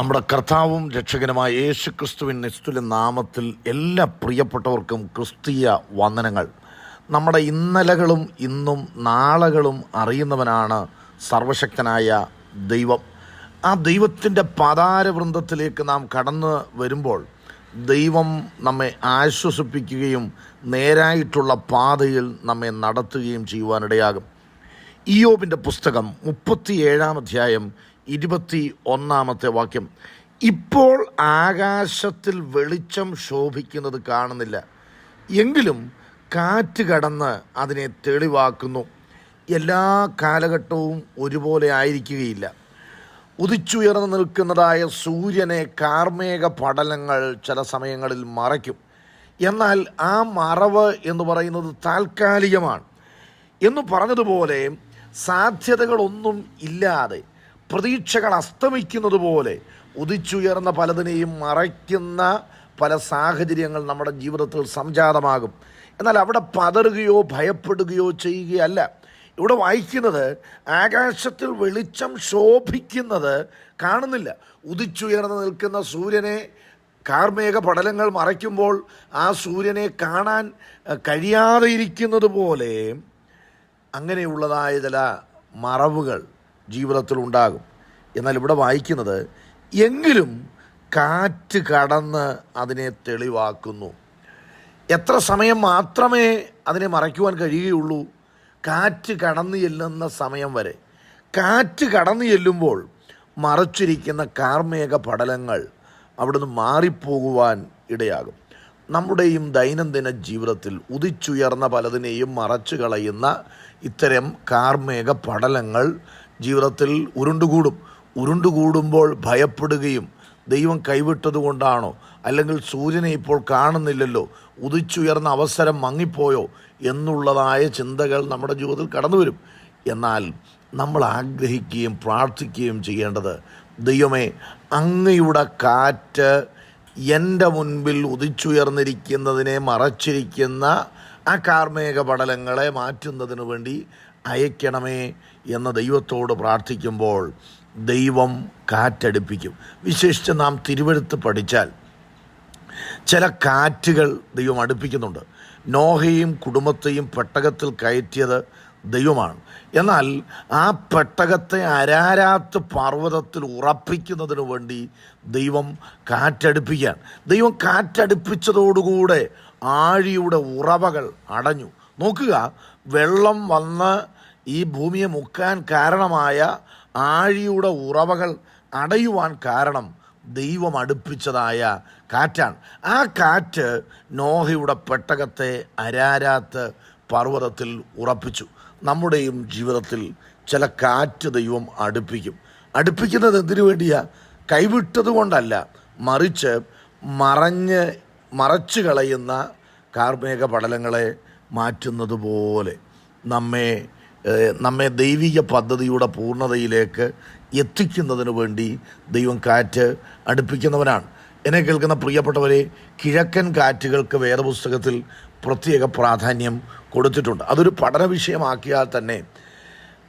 നമ്മുടെ കർത്താവും രക്ഷകനുമായ യേശു ക്രിസ്തുവിൻ നിസ്തുല്യ നാമത്തിൽ എല്ലാ പ്രിയപ്പെട്ടവർക്കും ക്രിസ്തീയ വന്ദനങ്ങൾ. നമ്മുടെ ഇന്നലകളും ഇന്നും നാളെകളും അറിയുന്നവനാണ് സർവശക്തനായ ദൈവം. ആ ദൈവത്തിൻ്റെ പാതാരവൃന്ദത്തിലേക്ക് നാം കടന്നു വരുമ്പോൾ ദൈവം നമ്മെ ആശ്വസിപ്പിക്കുകയും നേരായിട്ടുള്ള പാതയിൽ നമ്മെ നടത്തുകയും ചെയ്യുവാനിടയാകും. ഇയ്യോബിൻ്റെ പുസ്തകം 37-ാം അധ്യായം 21-ാമത്തെ വാക്യം. ഇപ്പോൾ ആകാശത്തിൽ വെളിച്ചം ശോഭിക്കുന്നത് കാണുന്നില്ല, എങ്കിലും കാറ്റ് കടന്ന് അതിനെ തെളിവാക്കുന്നു. എല്ലാ കാലഘട്ടവും ഒരുപോലെ ആയിരിക്കുകയില്ല. ഉദിച്ചുയർന്നു നിൽക്കുന്നതായ സൂര്യനെ കാർമേഘ പടലങ്ങൾ ചില സമയങ്ങളിൽ മറയ്ക്കും. എന്നാൽ ആ മറവ് എന്ന് പറയുന്നത് താൽക്കാലികമാണ് എന്ന് പറഞ്ഞതുപോലെ സാധ്യതകളൊന്നും ഇല്ലാതെ പ്രതീക്ഷകൾ അസ്തമിക്കുന്നത് പോലെ ഉദിച്ചുയർന്ന പലതിനെയും മറയ്ക്കുന്ന പല സാഹചര്യങ്ങൾ നമ്മുടെ ജീവിതത്തിൽ സംജാതമാകും. എന്നാൽ അവിടെ പതറുകയോ ഭയപ്പെടുകയോ ചെയ്യുകയല്ല. ഇവിടെ വായിക്കുന്നത് ആകാശത്തിൽ വെളിച്ചം ശോഭിക്കുന്നത് കാണുന്നില്ല. ഉദിച്ചുയർന്ന് നിൽക്കുന്ന സൂര്യനെ കാർമേഘ പടലങ്ങൾ മറയ്ക്കുമ്പോൾ ആ സൂര്യനെ കാണാൻ കഴിയാതെ ഇരിക്കുന്നത് പോലെ അങ്ങനെയുള്ളതായ ചില മറവുകൾ ജീവിതത്തിൽ ഉണ്ടാകും. എന്നാൽ ഇവിടെ വായിക്കുന്നത് എങ്കിലും കാറ്റ് കടന്ന് അതിനെ തെളിവാക്കുന്നു. എത്ര സമയം മാത്രമേ അതിനെ മറയ്ക്കുവാൻ കഴിയുകയുള്ളൂ? കാറ്റ് കടന്നു ചെല്ലുന്ന സമയം വരെ. കാറ്റ് കടന്നു ചെല്ലുമ്പോൾ മറച്ചിരിക്കുന്ന കാർമേഘ പടലങ്ങൾ അവിടുന്ന് മാറിപ്പോകുവാൻ ഇടയാകും. നമ്മുടെയും ദൈനംദിന ജീവിതത്തിൽ ഉദിച്ചുയർന്ന പലതിനെയും മറച്ചു കളയുന്ന ഇത്തരം കാർമേഘ പടലങ്ങൾ ജീവിതത്തിൽ ഉരുണ്ടുകൂടുമ്പോൾ ഭയപ്പെടുകയും ദൈവം കൈവിട്ടത് കൊണ്ടാണോ, അല്ലെങ്കിൽ സൂര്യനെ ഇപ്പോൾ കാണുന്നില്ലല്ലോ, ഉദിച്ചുയർന്ന അവസരം മങ്ങിപ്പോയോ എന്നുള്ളതായ ചിന്തകൾ നമ്മുടെ ജീവിതത്തിൽ കടന്നു വരും. എന്നാൽ നമ്മൾ ആഗ്രഹിക്കുകയും പ്രാർത്ഥിക്കുകയും ചെയ്യേണ്ടത്, ദൈവമേ, അങ്ങയുടെ കാറ്റ് എൻ്റെ മുൻപിൽ ഉദിച്ചുയർന്നിരിക്കുന്നതിനെ മറച്ചിരിക്കുന്ന ആ കാർമേഘ പടലങ്ങളെ മാറ്റുന്നതിന് വേണ്ടി അയക്കണമേ എന്ന് ദൈവത്തോട് പ്രാർത്ഥിക്കുമ്പോൾ ദൈവം കാറ്റടിപ്പിക്കും. വിശേഷിച്ച് നാം തിരുവെഴുത്ത് പഠിച്ചാൽ ചില കാറ്റുകൾ ദൈവം അടുപ്പിക്കുന്നുണ്ട്. നോഹയും കുടുംബത്തെയും പെട്ടകത്തിൽ കയറ്റിയത് ദൈവമാണ്. എന്നാൽ ആ പെട്ടകത്തെ അരാരാത്ത് പർവ്വതത്തിൽ ഉറപ്പിക്കുന്നതിന് വേണ്ടി ദൈവം കാറ്റടുപ്പിക്കാൻ. ദൈവം കാറ്റടുപ്പിച്ചതോടുകൂടെ ആഴിയുടെ ഉറവകൾ അടഞ്ഞു. നോക്കുക, വെള്ളം വന്ന് ഈ ഭൂമിയെ മുക്കാൻ കാരണമായ ആഴിയുടെ ഉറവകൾ അടയുവാൻ കാരണം ദൈവം അടുപ്പിച്ചതായ കാറ്റാണ്. ആ കാറ്റ് നോഹയുടെ പെട്ടകത്തെ അരാരാത്ത് പർവ്വതത്തിൽ ഉറപ്പിച്ചു. നമ്മുടെയും ജീവിതത്തിൽ ചില കാറ്റ് ദൈവം അടുപ്പിക്കുന്നത് എന്തിനു വേണ്ടിയാ? കൈവിട്ടത് കൊണ്ടല്ല, മറിച്ച് മറച്ചു കളയുന്ന കാർമേഘ പടലങ്ങളെ മാറ്റുന്നത് പോലെ നമ്മെ ദൈവിക പദ്ധതിയുടെ പൂർണ്ണതയിലേക്ക് എത്തിക്കുന്നതിന് വേണ്ടി ദൈവം കാറ്റ് അടുപ്പിക്കുന്നവനാണ്. എന്നെ കേൾക്കുന്ന പ്രിയപ്പെട്ടവരെ, കിഴക്കൻ കാറ്റുകൾക്ക് വേദപുസ്തകത്തിൽ പ്രത്യേക പ്രാധാന്യം കൊടുത്തിട്ടുണ്ട്. അതൊരു പഠന വിഷയമാക്കിയാൽ തന്നെ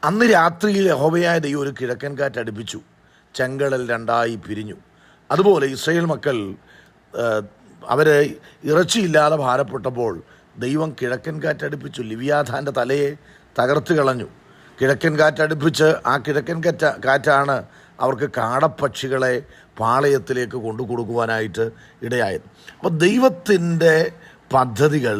അന്ന് രാത്രിയിൽ യഹോവയായ ദൈവം ഒരു കിഴക്കൻ കാറ്റ് അടുപ്പിച്ചു, ചെങ്കടൽ രണ്ടായി പിരിഞ്ഞു. അതുപോലെ ഇസ്രായേൽ മക്കൾ അവരെ ഇറച്ചിയില്ലാതെ ഭാരപ്പെട്ടപ്പോൾ ദൈവം കിഴക്കൻ കാറ്റടുപ്പിച്ചു, ലിവിയാഥാൻ്റെ തലയെ തകർത്ത് കളഞ്ഞു. കിഴക്കൻ കാറ്റടുപ്പിച്ച് ആ കിഴക്കൻ കാറ്റാണ് അവർക്ക് കാടപ്പക്ഷികളെ പാളയത്തിലേക്ക് കൊണ്ടു കൊടുക്കുവാനായിട്ട് ഇടയായത്. അപ്പോൾ ദൈവത്തിൻ്റെ പദ്ധതികൾ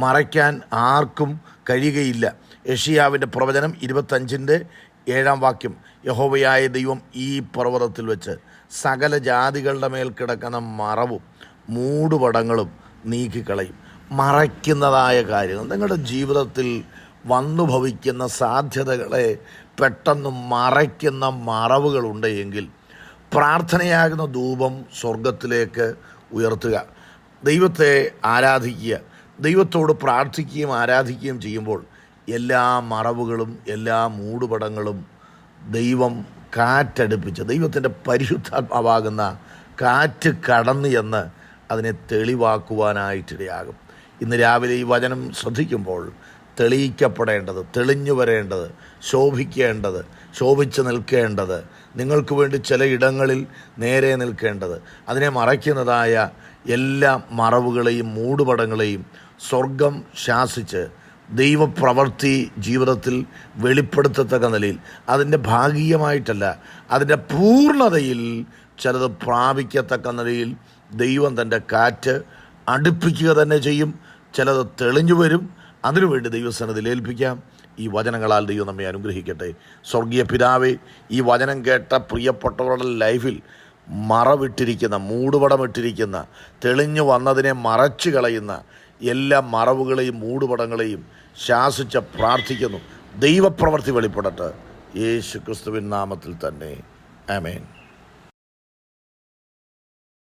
മറയ്ക്കാൻ ആർക്കും കഴിയുകയില്ല. യെശയ്യാവിൻ്റെ പ്രവചനം 25-7 വാക്യം, യഹോവയായ ദൈവം ഈ പർവ്വതത്തിൽ വെച്ച് സകല ജാതികളുടെ മേൽ കിടക്കുന്ന മറവും മൂടുപടങ്ങളും നീക്കിക്കളയും. മറയ്ക്കുന്നതായ കാര്യങ്ങൾ, നിങ്ങളുടെ ജീവിതത്തിൽ വന്നു ഭവിക്കുന്ന സാധ്യതകളെ പെട്ടെന്ന് മറയ്ക്കുന്ന മറവുകളുണ്ട് എങ്കിൽ പ്രാർത്ഥനയാകുന്ന ധൂപം സ്വർഗത്തിലേക്ക് ഉയർത്തുക. ദൈവത്തെ ആരാധിക്കുക. ദൈവത്തോട് പ്രാർത്ഥിക്കുകയും ആരാധിക്കുകയും ചെയ്യുമ്പോൾ എല്ലാ മറവുകളും എല്ലാ മൂടുപടങ്ങളും ദൈവം കാറ്റടുപ്പിച്ച്, ദൈവത്തിൻ്റെ പരിശുദ്ധാത്മാവാകുന്ന കാറ്റ് കടന്നു എന്ന് അതിനെ തെളിവാക്കുവാനായിട്ടിടയാകും. ഇന്ന് രാവിലെ ഈ വചനം ശ്രദ്ധിക്കുമ്പോൾ തെളിയിക്കപ്പെടേണ്ടത്, തെളിഞ്ഞു വരേണ്ടത്, ശോഭിക്കേണ്ടത്, ശോഭിച്ച് നിൽക്കേണ്ടത്, നിങ്ങൾക്ക് വേണ്ടി ചില ഇടങ്ങളിൽ നേരെ നിൽക്കേണ്ടത്, അതിനെ മറയ്ക്കുന്നതായ എല്ലാ മറവുകളെയും മൂടുപടങ്ങളെയും സ്വർഗം ശാസിച്ച് ദൈവപ്രവൃത്തി ജീവിതത്തിൽ വെളിപ്പെടുത്തത്തക്ക നിലയിൽ, അതിൻ്റെ ഭാഗികമായിട്ടല്ല, അതിൻ്റെ പൂർണ്ണതയിൽ ചിലത് പ്രാപിക്കത്തക്ക നിലയിൽ ദൈവം തൻ്റെ കാറ്റ് അടുപ്പിക്കുക തന്നെ ചെയ്യും. ചിലത് തെളിഞ്ഞു വരും. അതിനുവേണ്ടി ദൈവസന്നിധിയിൽ ഏൽപ്പിക്കാം. ഈ വചനങ്ങളാൽ ദൈവം നമ്മെ അനുഗ്രഹിക്കട്ടെ. സ്വർഗീയ പിതാവേ, ഈ വചനം കേട്ട പ്രിയപ്പെട്ടവരുടെ ലൈഫിൽ മറവിട്ടിരിക്കുന്ന, മൂടുപടമിട്ടിരിക്കുന്ന, തെളിഞ്ഞു വന്നതിനെ മറച്ചു കളയുന്ന എല്ലാ മറവുകളെയും മൂടുപടങ്ങളെയും ശാസിച്ച് പ്രാർത്ഥിക്കുന്നു. ദൈവപ്രവൃത്തി വെളിപ്പെടട്ടെ. യേശു ക്രിസ്തുവിൻ നാമത്തിൽ തന്നെ. ആമേൻ.